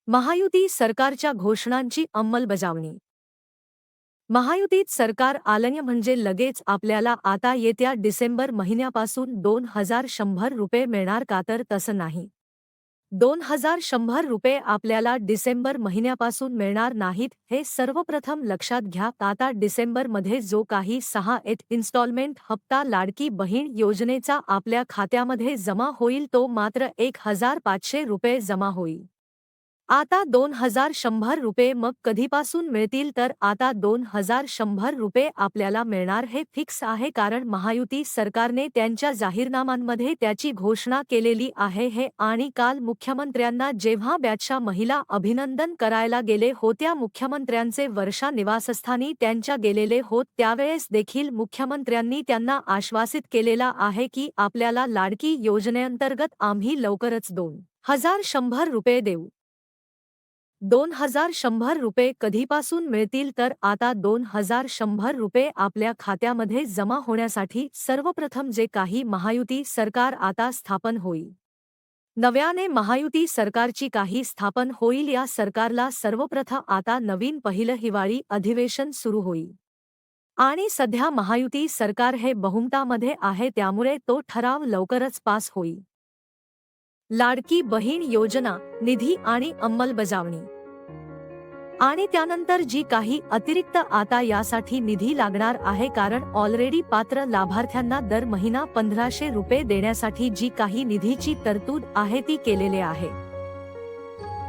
महायुती सरकारच्या घोषणांची अंमलबजावणी. महायुतीत सरकार आलं म्हणजे लगेच आपल्याला आता येत्या डिसेंबर महिन्यापासून 2100 रुपये मिळणार का? तर तसं नाही. 2100 रुपये आपल्याला डिसेंबर महिन्यापासून मिळणार नाहीत, हे सर्वप्रथम लक्षात घ्या. आता डिसेंबरमध्ये जो काही 6 इन्स्टॉलमेंट हप्ता लाडकी बहीण योजनेचा आपल्या खात्यामध्ये जमा होईल तो मात्र 1500 रुपये जमा होईल. आता 2100 रुपये मग कधीपासून मिळतील? तर आता 2100 रुपये आपल्याला मिळणार हे फिक्स आहे, कारण महायुती सरकारने त्यांच्या जाहीरनाम्यांमध्ये त्याची घोषणा केलेली आहे. हे आणि काल मुख्यमंत्र्यांना जेव्हा बॅचच्या महिला अभिनंदन करायला गेले होत्या, मुख्यमंत्र्यांचे वर्षा निवासस्थानी त्यांच्या गेलेले होत, त्यावेळेस देखील मुख्यमंत्र्यांनी त्यांना आश्वासित केलेला आहे की आपल्याला लाडकी योजनेअंतर्गत आम्ही लवकरच 2100 रुपये देऊ. 2100 रुपये कधीपासून मिळतील? तर आता 2100 रुपये आपल्या खात्यामध्ये जमा होण्यासाठी सर्वप्रथम जे काही महायुती सरकार आता स्थापन होईल, नव्याने महायुती सरकारची काही स्थापन होईल, या सरकारला सर्वप्रथम आता नवीन पहिलं हिवाळी अधिवेशन सुरू होईल. आणि सध्या महायुती सरकार हे बहुमतामध्ये आहे, त्यामुळे तो ठराव लवकरच पास होईल. लाडकी बहीण योजना, निधी आणि अंमलबजावणी. आणि त्यानंतर जी काही अतिरिक्त आता यासाठी निधी लागणार आहे, कारण ऑलरेडी पात्र लाभार्थ्यांना दर महिना 1500 रुपये देण्यासाठी जी काही निधीची तरतूद आहे ती केलेले आहे.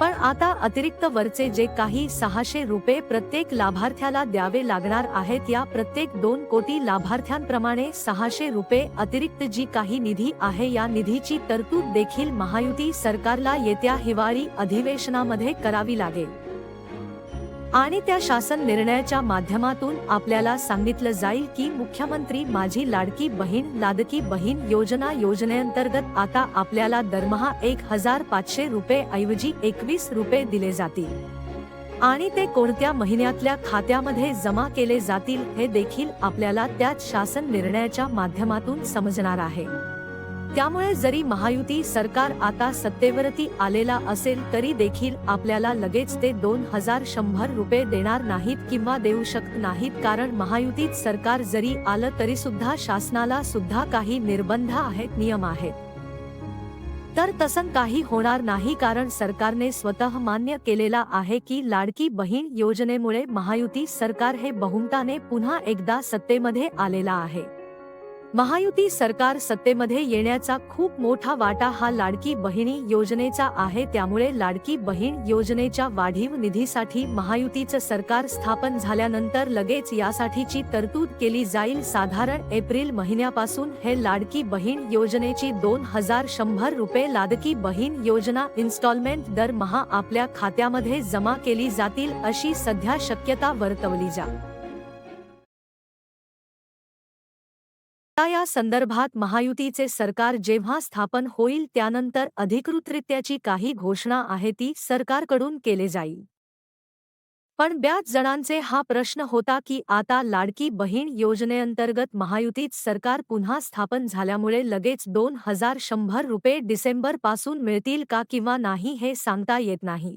पण आता अतिरिक्त वरचे जे काही 600 रुपये प्रत्येक लाभार्थ्याला द्यावे लागणार आहेत, या प्रत्येक 2 कोटी लाभार्थ्यांप्रमाणे 600 रुपये अतिरिक्त जी काही निधी आहे, या निधीची तरतूद देखील महायुती सरकारला येत्या हिवाळी अधिवेशनामध्ये करावी लागेल. आणि त्या शासन निर्णयाच्या माध्यमातून आपल्याला सांगितलं जाईल की मुख्यमंत्री माझी लाडकी बहीण योजनेअंतर्गत आता आपल्याला दरमहा 1500 रुपये ऐवजी 21 रुपये दिले जातील. आणि ते कोणत्या महिन्यातल्या खात्यामध्ये जमा केले जातील हे देखील आपल्याला त्याच शासन निर्णयाच्या माध्यमातून समजणार आहे. त्यामुळे जरी महायुती सरकार आता सत्तेवरती आलेला असेल तरी देखील आपल्याला लगेच ते 2100 रुपये देणार नाहीत किंवा देऊ शकत नाहीत, कारण महायुतीत सरकार जरी आलं तरी सुद्धा शासनाला सुद्धा काही निर्बंध आहेत, नियम आहेत. तर तसं काही होणार नाही, कारण सरकारने स्वतः मान्य केलेला आहे की लाडकी बहीण योजनेमुळे महायुती सरकार हे बहुमताने पुन्हा एकदा सत्तेमध्ये आलेला आहे. महायुती सरकार सत्तेमध्ये येण्याचा खूप मोठा वाटा हा लाडकी बहिणी योजनेचा आहे. त्यामुळे लाडकी बहीण योजनेच्या वाढीव निधीसाठी महायुतीचं सरकार स्थापन झाल्यानंतर लगेच यासाठीची तरतूद केली जाईल. साधारण एप्रिल महिन्यापासून हे लाडकी बहीण योजनेची 2100 रुपये लाडकी बहीण योजना इन्स्टॉलमेंट दरमहा आपल्या खात्यामध्ये जमा केली जातील, अशी सध्या शक्यता वर्तवली जाते. या संदर्भात महायुतीचे सरकार जेव्हा स्थापन होईल त्यानंतर अधिकृतरित्याची काही घोषणा आहे ती सरकारकडून केली जाईल. पण बऱ्याच जणांचे हा प्रश्न होता की आता लाडकी बहीण योजनेअंतर्गत महायुतीत सरकार पुन्हा स्थापन झाल्यामुळे लगेच 2100 रुपये डिसेंबर पासून मिळतील का किंवा नाही हे सांगता येत नाही.